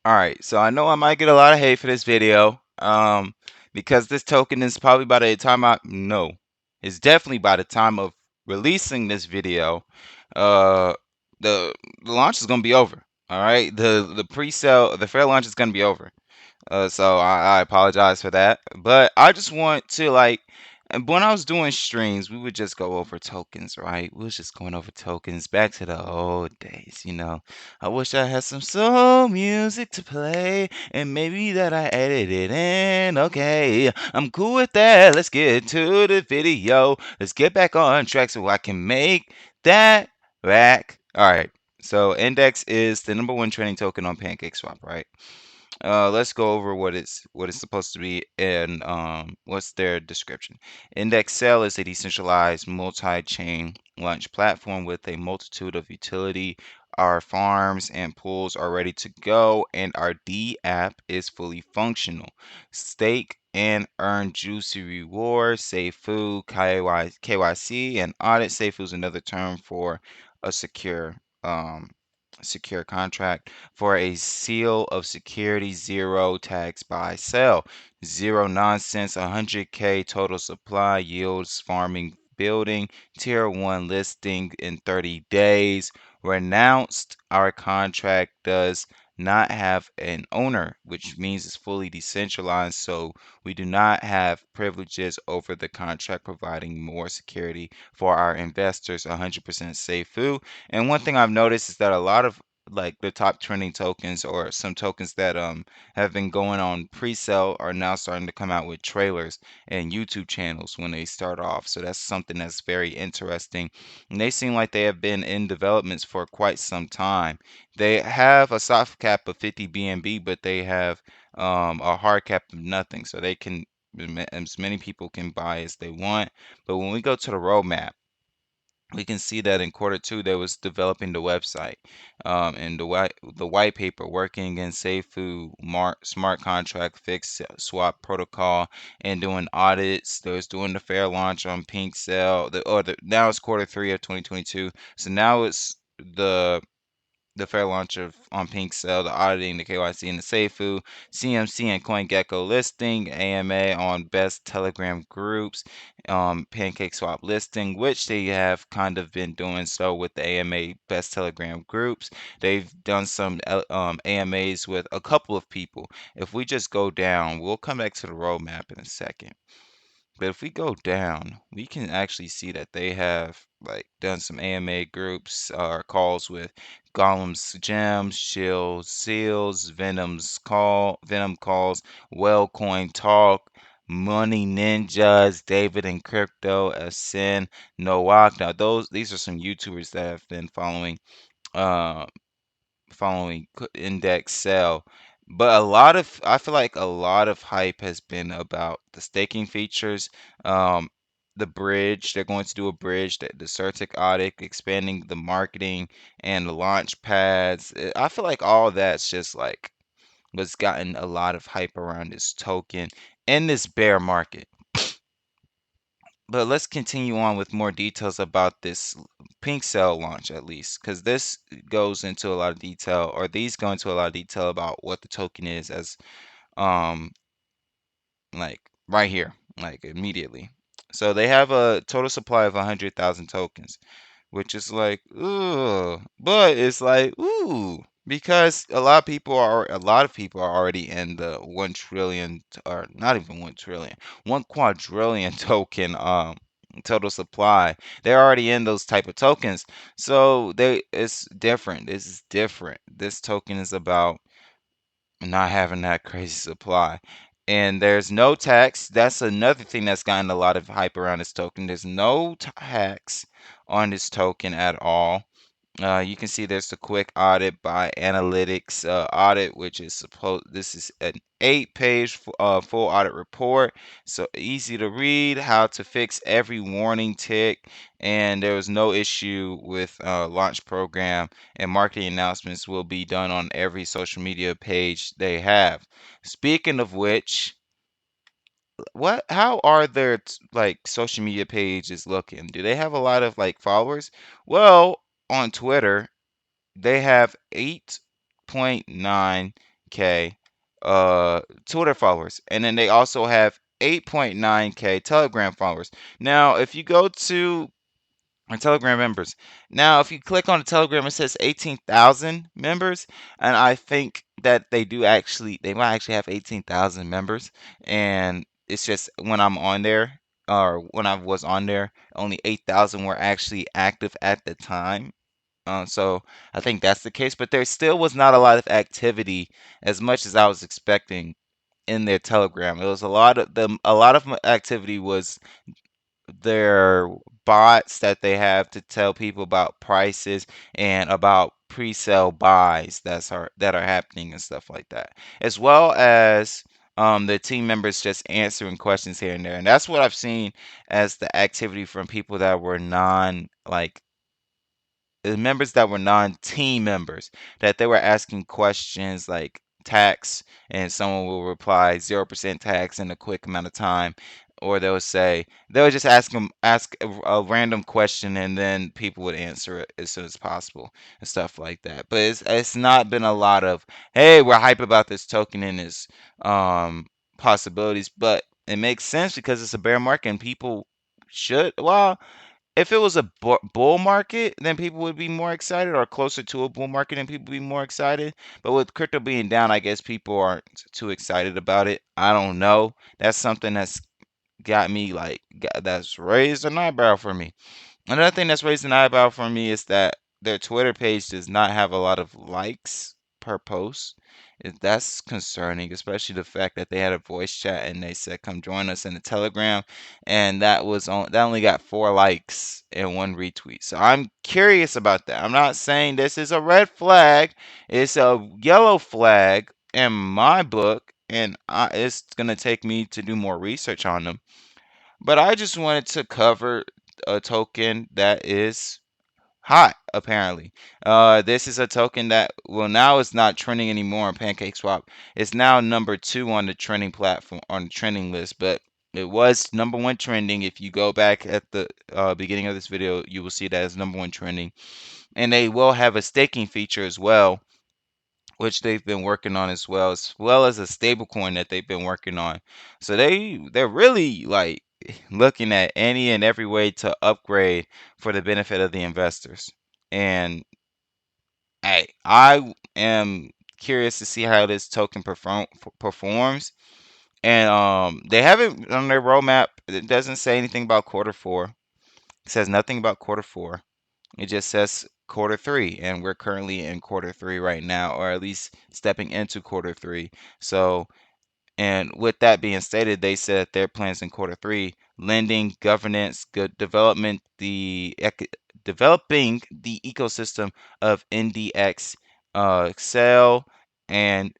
All right, so I know I might get a lot of hate for this video, because this token is probably by the time it's definitely by the time of releasing this video, uh, the the launch is gonna be over. All right, the pre-sale, the fair launch is gonna be over. So I apologize for that. But I just want to like, and when I was doing streams, we would just go over tokens, right? We was just going over tokens back to the old days, you know. I wish I had some soul music to play, and maybe that I edited in. Okay, I'm cool with that. Let's get to the video. Let's get back on track so I can make that back. All right. So Index is the #1 trending token on PancakeSwap, right? Let's go over what it's supposed to be and what's their description. In-Dex is a decentralized multi-chain launch platform with a multitude of utility. Our farms and pools are ready to go, and our D app is fully functional. Stake and earn juicy rewards. Save food, KYC, and audit. Save food is another term for a um, secure contract for a seal of security, zero tax buy sell, zero nonsense, 100K total supply, yields farming building, tier 1 listing in 30 days. Renounced, our contract does not have an owner, which means it's fully decentralized, so we do not have privileges over the contract, providing more security for our investors. 100% safe food. And one thing I've noticed is that a lot of like the top trending tokens or some tokens that have been going on pre-sale are now starting to come out with trailers and YouTube channels when they start off. So that's something that's very interesting. And they seem like they have been in developments for quite some time. They have a soft cap of 50 BNB, but they have a hard cap of nothing. So they can as many people can buy as they want. But when we go to the roadmap, we can see that in quarter 2 they was developing the website, and the white paper working against safe food smart contract fixed swap protocol and doing audits. They was doing the fair launch on pink sale, now it's quarter 3 of 2022, so now it's the fair launch of on Pink Cell, the auditing, the KYC, and the Seifu, CMC and CoinGecko listing, AMA on best Telegram groups, PancakeSwap listing, which they have kind of been doing so with the AMA best Telegram groups. They've done some AMAs with a couple of people. If we just go down, we'll come back to the roadmap in a second. But if we go down, we can actually see that they have like done some AMA groups or calls with Golem's Gems, Shield Seals, Venom Calls, Wellcoin Talk, Money Ninjas, David and Crypto, Ascend, Noak. Now these are some YouTubers that have been uh index sell. But I feel like a lot of hype has been about the staking features, um, the bridge. They're going to do a bridge, the Certic audit, expanding the marketing and the launch pads. I feel like all that's just like what's gotten a lot of hype around this token in this bear market. But let's continue on with more details about this pink cell launch, at least, because this goes into a lot of detail, or these go into a lot of detail about what the token is as um like right here, like immediately. So they have a total supply of 100,000 tokens, which is like, ooh, but it's like, ooh, because a lot of people are already in the 1 trillion, or not even 1 trillion, 1 quadrillion token total supply. They're already in those type of tokens, so it's different. This is different. This token is about not having that crazy supply. And there's no tax. That's another thing that's gotten a lot of hype around this token. There's no tax on this token at all. You can see there's a quick audit by analytics audit, which is this is an 8-page full audit report. So easy to read, how to fix every warning tick, and there was no issue with launch program, and marketing announcements will be done on every social media page they have. Speaking of which, how are their like social media pages looking? Do they have a lot of like followers? Well, on Twitter, they have 8.9 Twitter followers, and then they also have 8.9K Telegram followers. Now, if you go to our Telegram members, now if you click on the Telegram, it says 18,000 members, and I think that they might actually have 18,000 members, and it's just when I'm on there, or when I was on there, only 8,000 were actually active at the time. So I think that's the case, but there still was not a lot of activity as much as I was expecting in their Telegram. It was a lot of them. A lot of activity was their bots that they have to tell people about prices and about pre-sale buys that are happening and stuff like that, as well as the team members just answering questions here and there. And that's what I've seen as the activity from people that were non like the members that were non-team members, that they were asking questions like tax, and someone will reply 0% tax in a quick amount of time, or they'll just ask a random question, and then people would answer it as soon as possible and stuff like that. But it's not been a lot of, hey, we're hype about this token and its possibilities, but it makes sense because it's a bear market and people should, well, if it was a bull market, then people would be more excited, or closer to a bull market, and people would be more excited. But with crypto being down, I guess people aren't too excited about it. I don't know. That's something that's raised an eyebrow for me. Another thing that's raised an eyebrow for me is that their Twitter page does not have a lot of likes per post. That's concerning, especially the fact that they had a voice chat and they said, "Come join us in the Telegram," and that only got 4 likes and 1 retweet. So I'm curious about that. I'm not saying this is a red flag; it's a yellow flag in my book, and it's gonna take me to do more research on them. But I just wanted to cover a token that is hot, apparently. This is a token that, well, now it's not trending anymore on PancakeSwap. It's now number 2 on the trending platform, on the trending list, but it was number 1 trending. If you go back at the beginning of this video, you will see that it's number 1 trending. And they will have a staking feature as well, which they've been working on, as well as a stable coin that they've been working on. So they're really like looking at any and every way to upgrade for the benefit of the investors. And hey, I am curious to see how this token performs. And they haven't on their roadmap. It doesn't say anything about quarter 4. It says nothing about quarter 4. It just says quarter 3, and we're currently in quarter 3 right now, or at least stepping into quarter 3. So, and with that being stated, they said their plans in quarter 3: lending, governance, good development, developing the ecosystem of In-Dex, Excel, and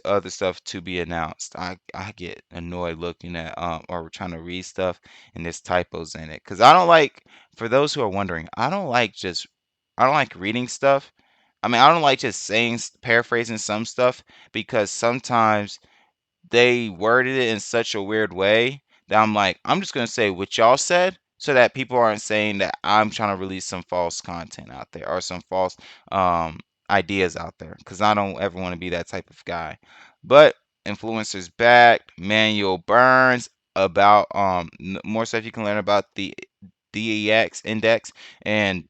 other stuff to be announced. I get annoyed looking at or trying to read stuff and there's typos in it, because I don't like. For those who are wondering, I don't like reading stuff. I mean, I don't like just paraphrasing some stuff, because sometimes they worded it in such a weird way that I'm like, I'm just gonna say what y'all said so that people aren't saying that I'm trying to release some false content out there, or some false um ideas out there, because I don't ever want to be that type of guy. But influencers back, Manuel Burns, about more stuff you can learn about the DEX index, and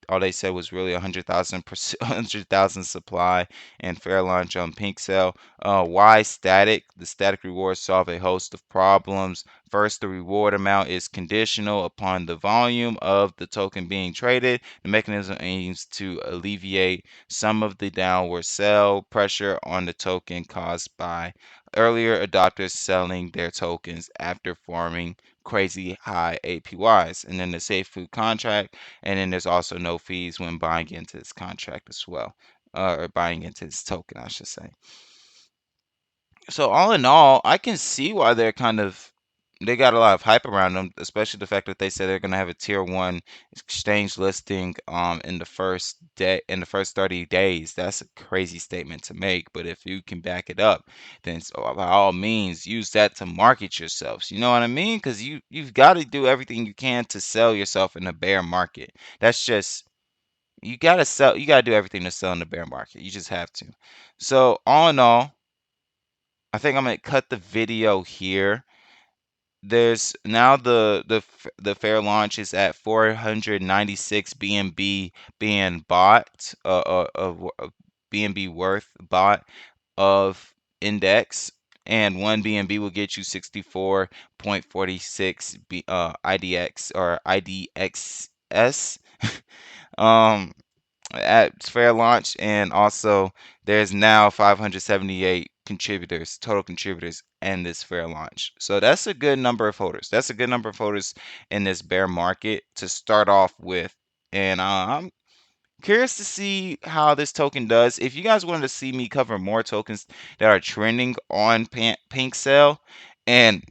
all they said was really 100,000 100,000 supply and fair launch on pink sale. Why static? The static rewards solve a host of problems. First, the reward amount is conditional upon the volume of the token being traded. The mechanism aims to alleviate some of the downward sell pressure on the token caused by earlier adopters selling their tokens after forming crazy high APYs. And then the safe food contract, and then there's also no fees when buying into this contract as well, or buying into this token, I should say. So all in all, I can see why they got a lot of hype around them, especially the fact that they said they're gonna have a tier 1 exchange listing in the first 30 days. That's a crazy statement to make, but if you can back it up, then by all means use that to market yourselves. You know what I mean? Because you've got to do everything you can to sell yourself in a bear market. That's just You gotta sell. You gotta do everything to sell in the bear market. You just have to. So all in all, I think I'm gonna cut the video here. There's now the fair launch is at 496 BNB being bought, of BNB worth bought of index, and one BNB will get you 64.46 IDX or IDXS. um at fair launch, and also there's now 578 contributors, total contributors in this fair launch. So that's a good number of holders. That's a good number of holders in this bear market to start off with. And I'm curious to see how this token does. If you guys wanted to see me cover more tokens that are trending on Pink Sale, and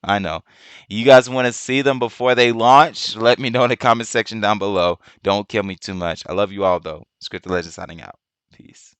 I know you guys want to see them before they launch, let me know in the comment section down below. Don't kill me too much. I love you all though. Script the Legend signing out. Peace.